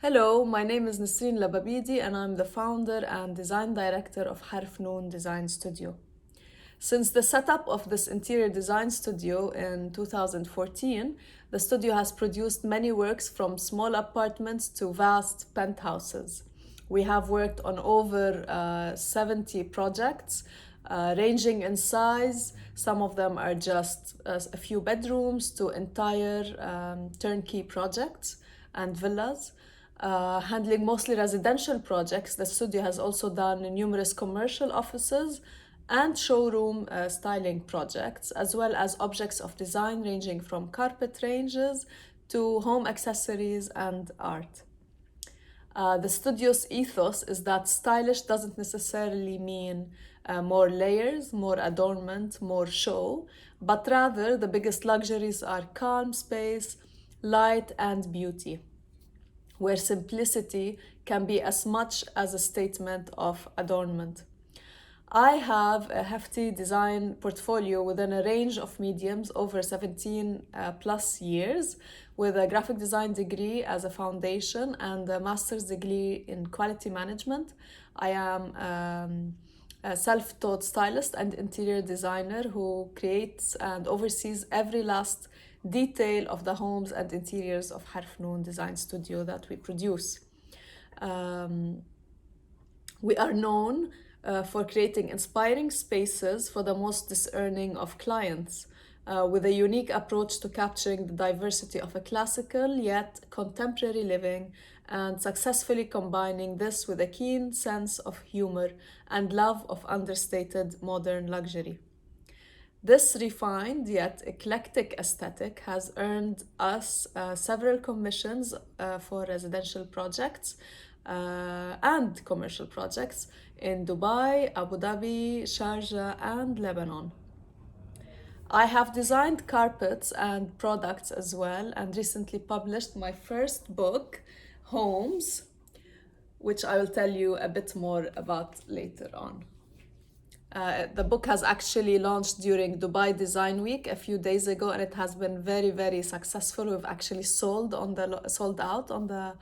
Hello, my name is Nasreen Lababidi and I'm the founder and design director of Harf Noon Design Studio. Since the setup of this interior design studio in 2014, the studio has produced many works from small apartments to vast penthouses. We have worked on over 70 projects, ranging in size. Some of them are just a few bedrooms to entire turnkey projects and villas. Handling mostly residential projects, the studio has also done numerous commercial offices and showroom styling projects, as well as objects of design ranging from carpet ranges to home accessories and art. The studio's ethos is that stylish doesn't necessarily mean more layers, more adornment, more show, but rather the biggest luxuries are calm space, light, and beauty, where simplicity can be as much as a statement of adornment. I have a hefty design portfolio within a range of mediums over 17 plus years, with a graphic design degree as a foundation and a master's degree in quality management. I am a self taught stylist and interior designer who creates and oversees every last detail of the homes and interiors of Harf Noon Design Studio that we produce. Um, we are known for creating inspiring spaces for the most discerning of clients, with a unique approach to capturing the diversity of a classical yet contemporary living and successfully combining this with a keen sense of humor and love of understated modern luxury. This refined yet eclectic aesthetic has earned us several commissions for residential projects and commercial projects in Dubai, Abu Dhabi, Sharjah, and Lebanon. I have designed carpets and products as well, and recently published my first book, Homes, which I will tell you a bit more about later on. The book has actually launched during Dubai Design Week a few days ago, and it has been very, very successful. We've actually sold out on the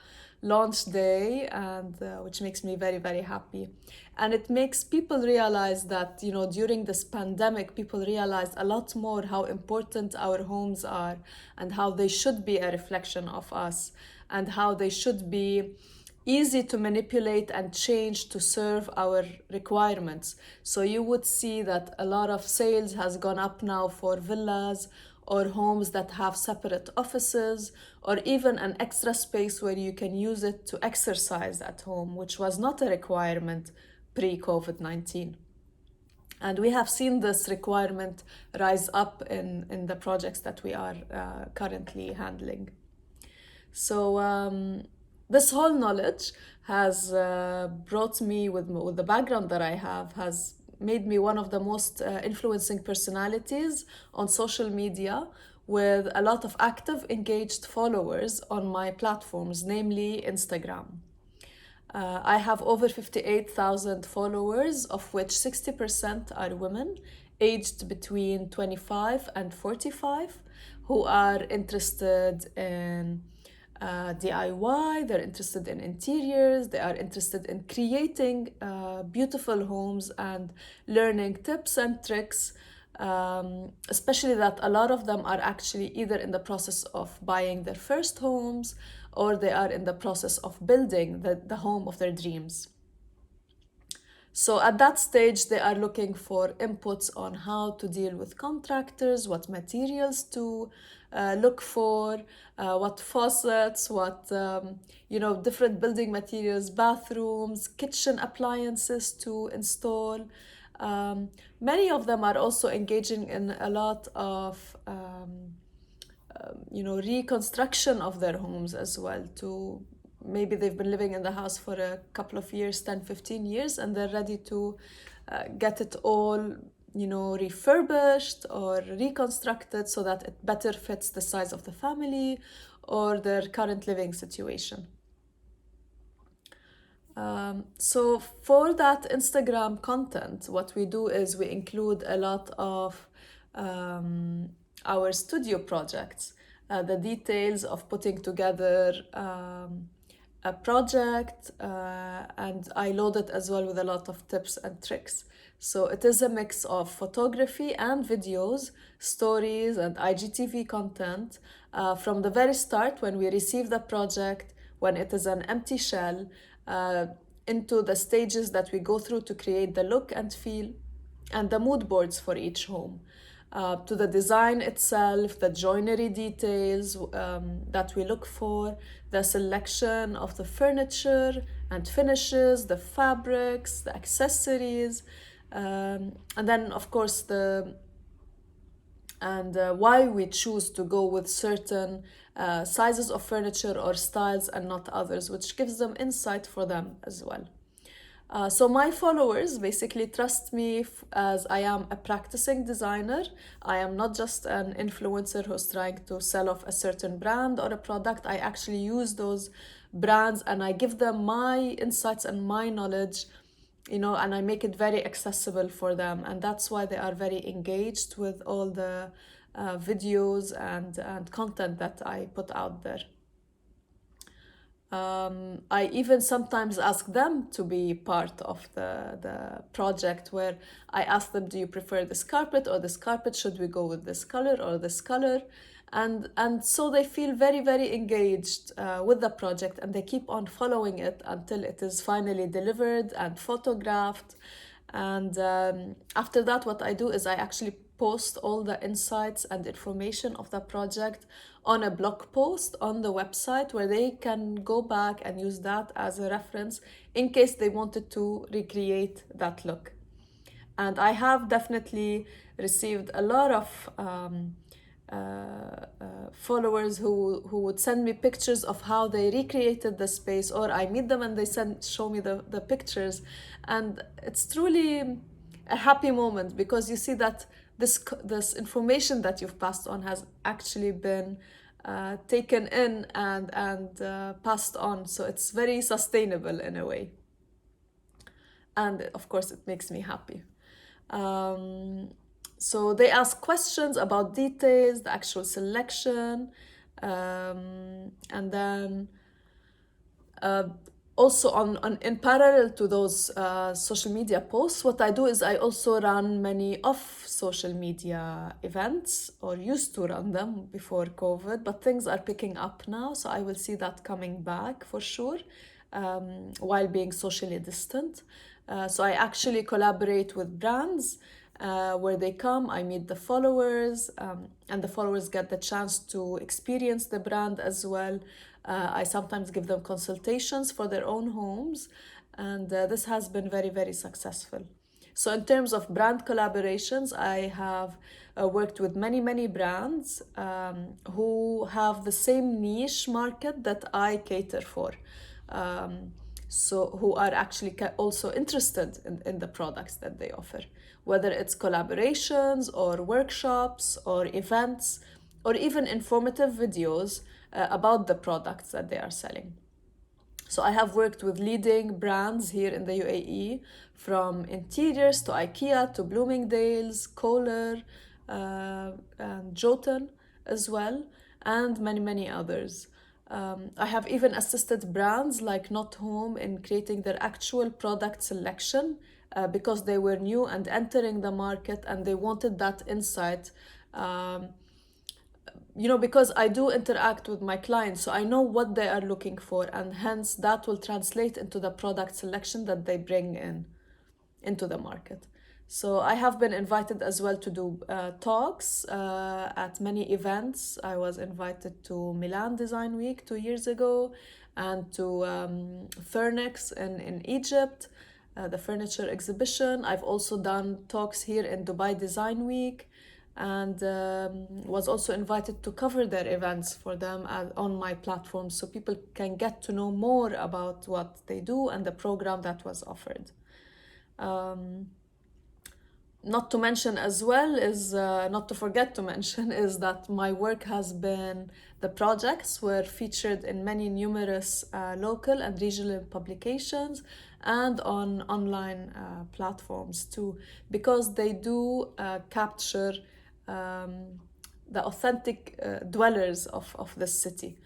launch day, and which makes me very, very happy. And it makes people realize that during this pandemic, people realized a lot more how important our homes are, and how they should be a reflection of us, and how they should be easy to manipulate and change to serve our requirements. So you would see that a lot of sales has gone up now for villas or homes that have separate offices, or even an extra space where you can use it to exercise at home, which was not a requirement pre-COVID-19. And we have seen this requirement rise up in the projects that we are currently handling. So this whole knowledge has brought me, with the background that I have, has made me one of the most influencing personalities on social media, with a lot of active, engaged followers on my platforms, namely Instagram. I have over 58,000 followers, of which 60% are women aged between 25 and 45, who are interested in DIY, they're interested in interiors, they are interested in creating beautiful homes and learning tips and tricks, especially that a lot of them are actually either in the process of buying their first homes, or they are in the process of building the home of their dreams. So at that stage, they are looking for inputs on how to deal with contractors, what materials to look for, what faucets, what different building materials, bathrooms, kitchen appliances to install. Many of them are also engaging in a lot of reconstruction of their homes as well. To maybe they've been living in the house for a couple of years, 10, 15 years, and they're ready to get it all refurbished or reconstructed so that it better fits the size of the family or their current living situation. So for that Instagram content, what we do is we include a lot of our studio projects, the details of putting together a project, and I load it as well with a lot of tips and tricks. So it is a mix of photography and videos, stories, and IGTV content from the very start when we receive the project, when it is an empty shell, into the stages that we go through to create the look and feel and the mood boards for each home. To the design itself, the joinery details that we look for, the selection of the furniture and finishes, the fabrics, the accessories, and then of course why we choose to go with certain sizes of furniture or styles and not others, which gives them insight for them as well. So my followers basically trust me as I am a practicing designer. I am not just an influencer who's trying to sell off a certain brand or a product. I actually use those brands and I give them my insights and my knowledge, and I make it very accessible for them. And that's why they are very engaged with all the videos and content that I put out there. I even sometimes ask them to be part of the project, where I ask them, do you prefer this carpet or this carpet? Should we go with this color or this color? And so they feel very, very engaged with the project, and they keep on following it until it is finally delivered and photographed. And after that, what I do is I actually post all the insights and information of the project on a blog post on the website, where they can go back and use that as a reference in case they wanted to recreate that look. And I have definitely received a lot of followers who would send me pictures of how they recreated the space, or I meet them and they show me the pictures. And it's truly a happy moment, because you see that this information that you've passed on has actually been taken in and passed on. So it's very sustainable in a way. And of course, it makes me happy. So they ask questions about details, the actual selection, and then also in parallel to those social media posts, what I do is I also run many off social media events, or used to run them before COVID, but things are picking up now, so I will see that coming back for sure, while being socially distant. So I actually collaborate with brands where they come, I meet the followers, and the followers get the chance to experience the brand as well. I sometimes give them consultations for their own homes, and this has been very, very successful. So in terms of brand collaborations, I have worked with many, many brands who have the same niche market that I cater for. So who are actually also interested in the products that they offer, whether it's collaborations or workshops or events, or even informative videos about the products that they are selling. So I have worked with leading brands here in the UAE, from interiors to IKEA to Bloomingdale's, Kohler, and Jotun as well, and many, many others. I have even assisted brands like Not Home in creating their actual product selection because they were new and entering the market, and they wanted that insight. Because I do interact with my clients, so I know what they are looking for, and hence that will translate into the product selection that they bring into the market. So I have been invited as well to do talks at many events. I was invited to Milan Design Week 2 years ago, and to Furnex in Egypt, the furniture exhibition. I've also done talks here in Dubai Design Week, and was also invited to cover their events for them on my platform, so people can get to know more about what they do and the program that was offered. Not to mention as well is, not to forget to mention, is that my work has been, the projects were featured in many numerous local and regional publications and on online platforms too, because they do capture the authentic dwellers of this city.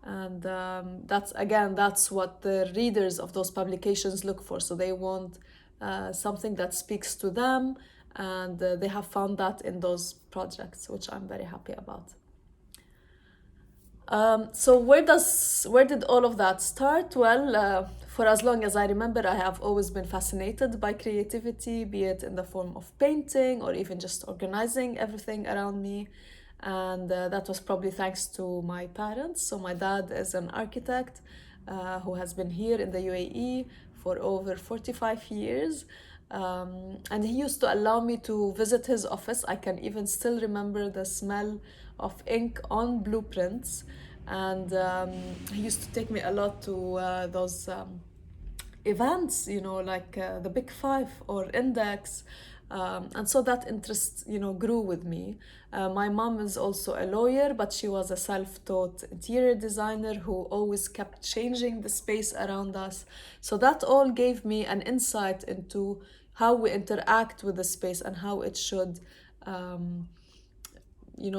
And that's what the readers of those publications look for. So they want something that speaks to them, and they have found that in those projects, which I'm very happy about. So where did all of that start? Well, for as long as I remember, I have always been fascinated by creativity, be it in the form of painting or even just organizing everything around me. And that was probably thanks to my parents. So my dad is an architect who has been here in the UAE for over 45 years. And he used to allow me to visit his office. I can even still remember the smell of ink on blueprints. And he used to take me a lot to those events, like the Big Five or Index. And so that interest, grew with me. My mom is also a lawyer, but she was a self-taught interior designer who always kept changing the space around us. So that all gave me an insight into how we interact with the space and how it should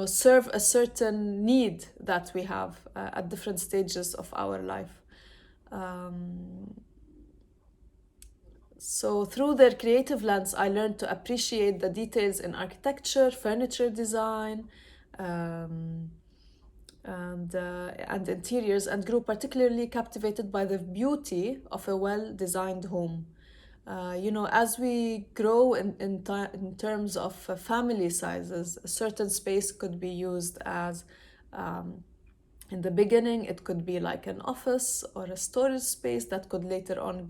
serve a certain need that we have at different stages of our life. So through their creative lens, I learned to appreciate the details in architecture, furniture design, and interiors, and grew particularly captivated by the beauty of a well-designed home. As we grow in terms of family sizes, a certain space could be used as, in the beginning, it could be like an office or a storage space that could later on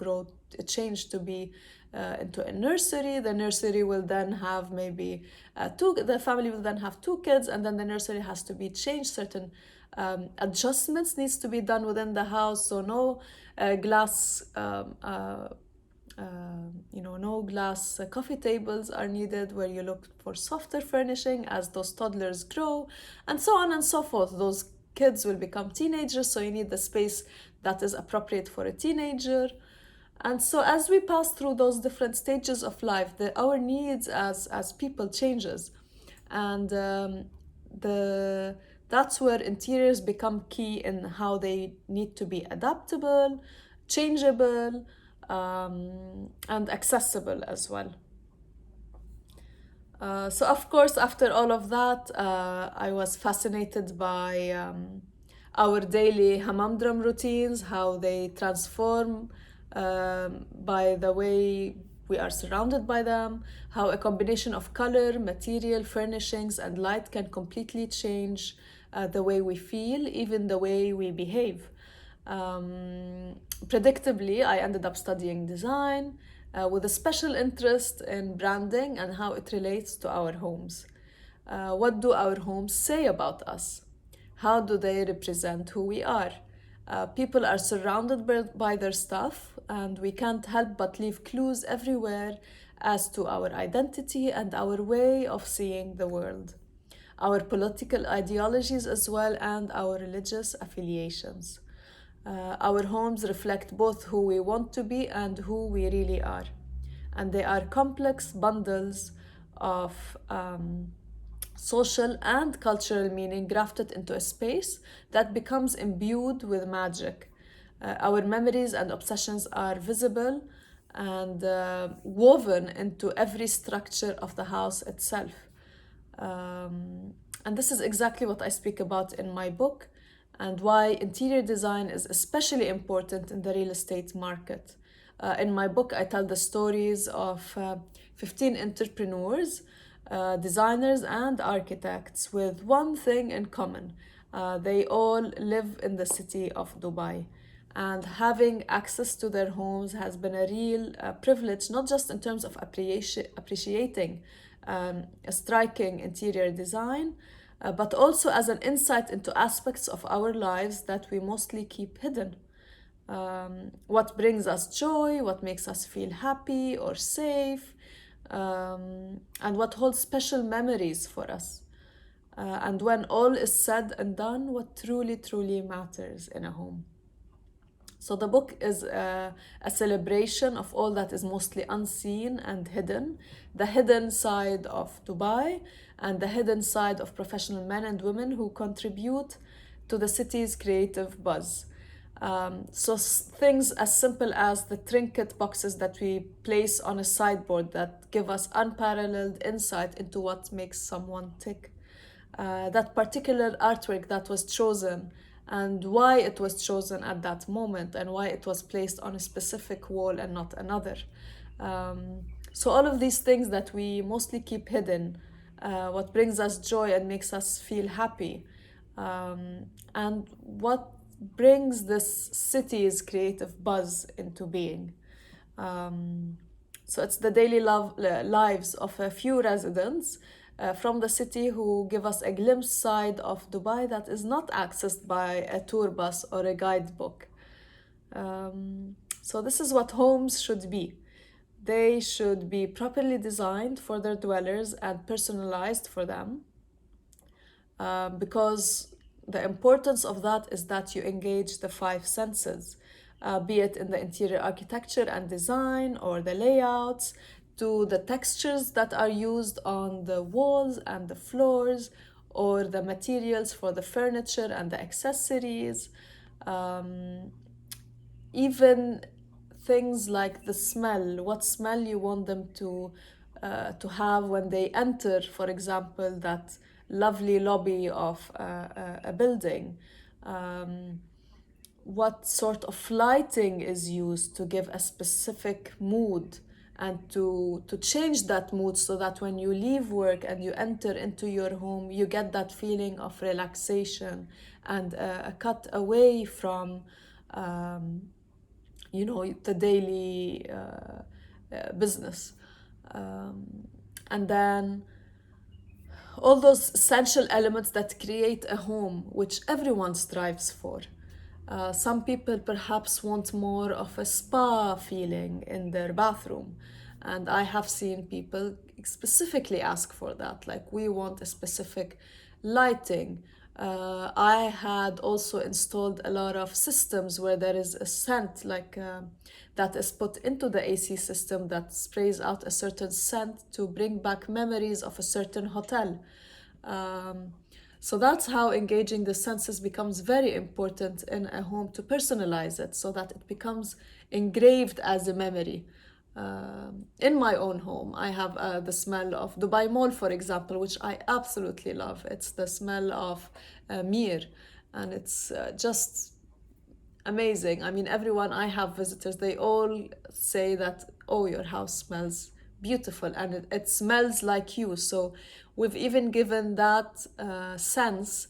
change to be into a nursery. The nursery will then have maybe the family will then have two kids, and then the nursery has to be changed. Certain adjustments needs to be done within the house, so no glass no glass coffee tables are needed, where you look for softer furnishing as those toddlers grow, and so on and so forth. Those kids will become teenagers, so you need the space that is appropriate for a teenager. And so as we pass through those different stages of life, our needs as people changes. And that's where interiors become key in how they need to be adaptable, changeable, and accessible as well. So of course, after all of that, I was fascinated by our daily hammam routines, how they transform by the way we are surrounded by them, how a combination of color, material, furnishings, and light can completely change the way we feel, even the way we behave. Predictably, I ended up studying design with a special interest in branding and how it relates to our homes. What do our homes say about us? How do they represent who we are? People are surrounded by their stuff, and we can't help but leave clues everywhere as to our identity and our way of seeing the world, our political ideologies as well, and our religious affiliations. Our homes reflect both who we want to be and who we really are. And they are complex bundles of social and cultural meaning grafted into a space that becomes imbued with magic. Our memories and obsessions are visible and woven into every structure of the house itself. And this is exactly what I speak about in my book, and why interior design is especially important in the real estate market. In my book, I tell the stories of 15 entrepreneurs, designers, and architects with one thing in common. They all live in the city of Dubai. And having access to their homes has been a real privilege, not just in terms of appreciating a striking interior design, but also as an insight into aspects of our lives that we mostly keep hidden. What brings us joy, what makes us feel happy or safe, and what holds special memories for us. And when all is said and done, what truly, truly matters in a home. So the book is a celebration of all that is mostly unseen and hidden, the hidden side of Dubai and the hidden side of professional men and women who contribute to the city's creative buzz. So things as simple as the trinket boxes that we place on a sideboard that give us unparalleled insight into what makes someone tick. That particular artwork that was chosen and why it was chosen at that moment and why it was placed on a specific wall and not another. So all of these things that we mostly keep hidden, what brings us joy and makes us feel happy, and what brings this city's creative buzz into being. So it's the daily lives of a few residents from the city who give us a glimpse side of Dubai that is not accessed by a tour bus or a guidebook. So this is what homes should be. They should be properly designed for their dwellers and personalized for them, because the importance of that is that you engage the five senses, be it in the interior architecture and design or the layouts, to the textures that are used on the walls and the floors, or the materials for the furniture and the accessories. Even things like the smell, what smell you want them to have when they enter, for example, that lovely lobby of a building. What sort of lighting is used to give a specific mood and to change that mood so that when you leave work and you enter into your home, you get that feeling of relaxation and a cut away from the daily business. And then all those essential elements that create a home, which everyone strives for. Some people perhaps want more of a spa feeling in their bathroom. And I have seen people specifically ask for that, like, we want a specific lighting. I had also installed a lot of systems where there is a scent that is put into the AC system that sprays out a certain scent to bring back memories of a certain hotel. So that's how engaging the senses becomes very important in a home, to personalize it so that it becomes engraved as a memory. In my own home, I have the smell of Dubai Mall, for example, which I absolutely love. It's the smell of Mir, and it's just amazing. I mean, everyone I have visitors, they all say that, oh, your house smells beautiful and it smells like you. So we've even given that sense,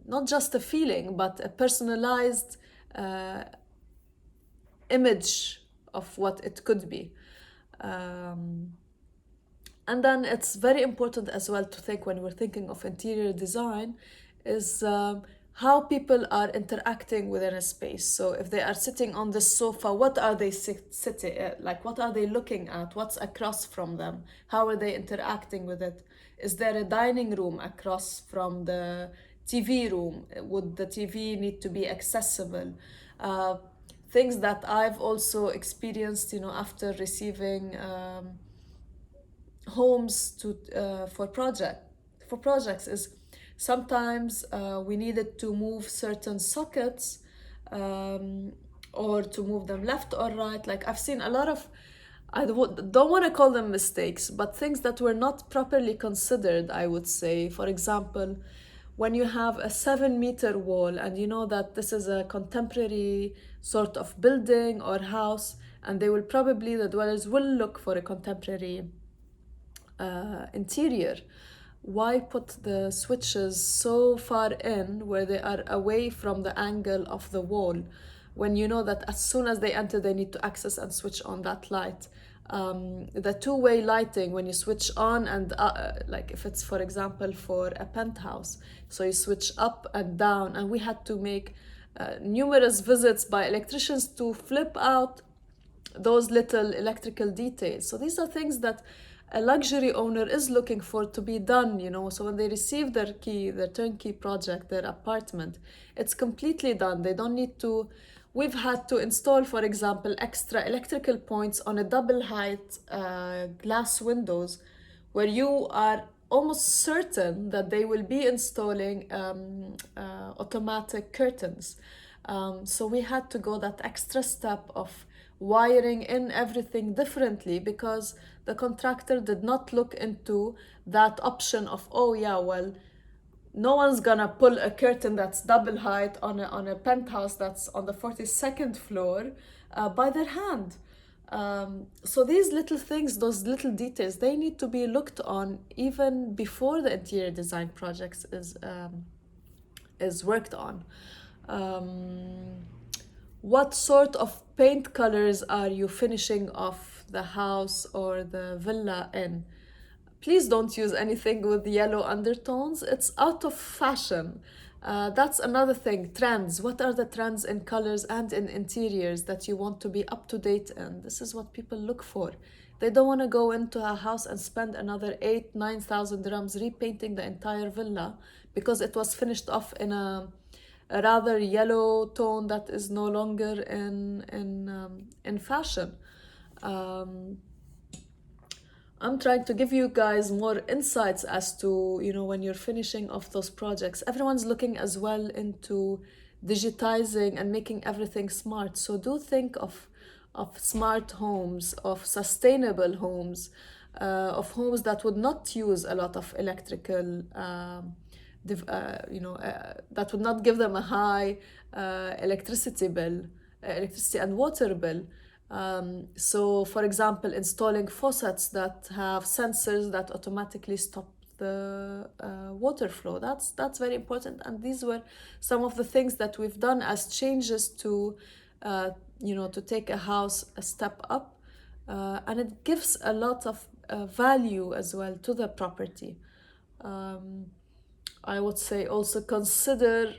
not just a feeling, but a personalized image of what it could be. And then it's very important as well to think, when we're thinking of interior design, is how people are interacting within a space. So if they are sitting on the sofa, what are they sitting like? What are they looking at? What's across from them? How are they interacting with it? Is there a dining room across from the TV room? Would the TV need to be accessible? Things that I've also experienced, after receiving homes for projects, is sometimes we needed to move certain sockets, or to move them left or right. Like, I've seen a lot of, I don't want to call them mistakes, but things that were not properly considered, I would say. For example, when you have a 7-meter wall and you know that this is a contemporary sort of building or house, and the dwellers will look for a contemporary interior, why put the switches so far in where they are away from the angle of the wall, when you know that as soon as they enter they need to access and switch on that light? The two-way lighting, when you switch on and like if it's, for example, for a penthouse, so you switch up and down, and we had to make numerous visits by electricians to flip out those little electrical details. So these are things that a luxury owner is looking for to be done, so when they receive their key, their turnkey project, their apartment, it's completely done. They don't need to. We've had to install, for example, extra electrical points on a double height glass windows, where you are almost certain that they will be installing automatic curtains. So we had to go that extra step of wiring in everything differently, because the contractor did not look into that option of, oh yeah, well, no one's gonna pull a curtain that's double height on a penthouse that's on the 42nd floor by their hand. So these little things, those little details, they need to be looked on even before the interior design projects is worked on. What sort of paint colors are you finishing off the house or the villa in? Please don't use anything with yellow undertones. It's out of fashion. That's another thing. Trends. What are the trends in colors and in interiors that you want to be up to date in? This is what people look for. They don't want to go into a house and spend another 8,000-9,000 dirhams repainting the entire villa because it was finished off in a rather yellow tone that is no longer in fashion. I'm trying to give you guys more insights as to, when you're finishing off those projects. Everyone's looking as well into digitizing and making everything smart. So do think of smart homes, of sustainable homes, of homes that would not use a lot of electrical, that would not give them a high electricity and water bill. So, for example, installing faucets that have sensors that automatically stop the water flow. That's very important. And these were some of the things that we've done as changes to, to take a house a step up. And it gives a lot of value as well to the property. I would say also consider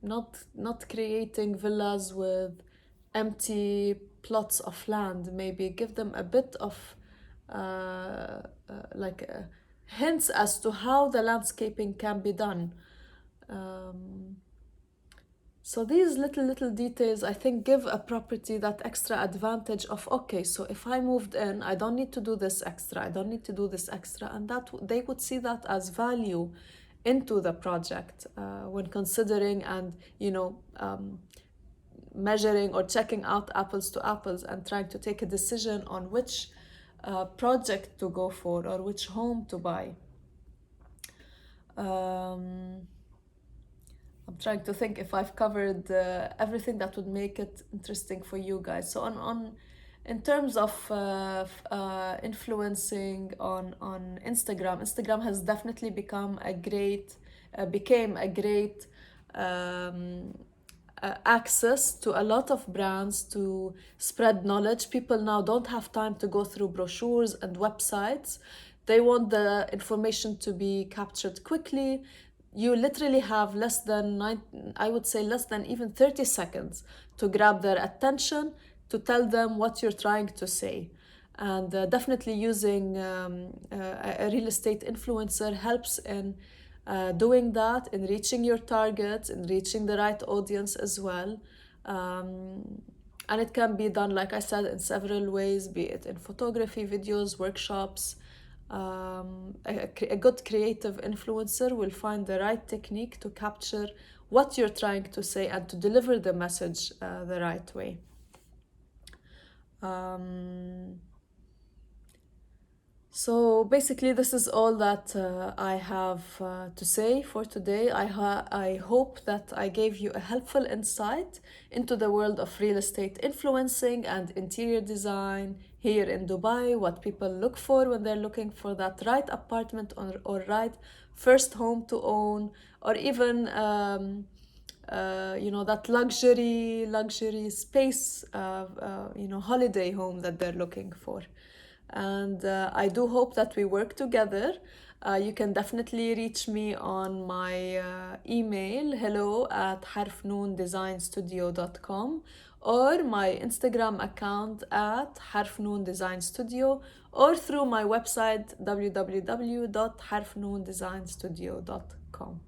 not creating villas with empty plots of land. Maybe give them a bit of hints as to how the landscaping can be done. So these little details, I think, give a property that extra advantage of, okay, so if I moved in, I don't need to do this extra, I don't need to do this extra, and that they would see that as value into the project when considering and, measuring or checking out apples to apples and trying to take a decision on which project to go for or which home to buy. I'm trying to think if I've covered everything that would make it interesting for you guys. So in terms of influencing on Instagram has definitely became a great access to a lot of brands to spread knowledge. People now don't have time to go through brochures and websites. They want the information to be captured quickly. You literally have less than even 30 seconds to grab their attention, to tell them what you're trying to say. And definitely using a real estate influencer helps in doing that, in reaching your targets, in reaching the right audience as well. And it can be done, like I said, in several ways, be it in photography, videos, workshops. A good creative influencer will find the right technique to capture what you're trying to say and to deliver the message the right way. So basically, this is all that I have to say for today. I hope that I gave you a helpful insight into the world of real estate influencing and interior design here in Dubai, what people look for when they're looking for that right apartment or right first home to own, or even that luxury space, holiday home that they're looking for. And I do hope that we work together. You can definitely reach me on my email, hello@harfnoondesignstudio.com, or my Instagram account @harfnoondesignstudio, or through my website www.harfnoondesignstudio.com.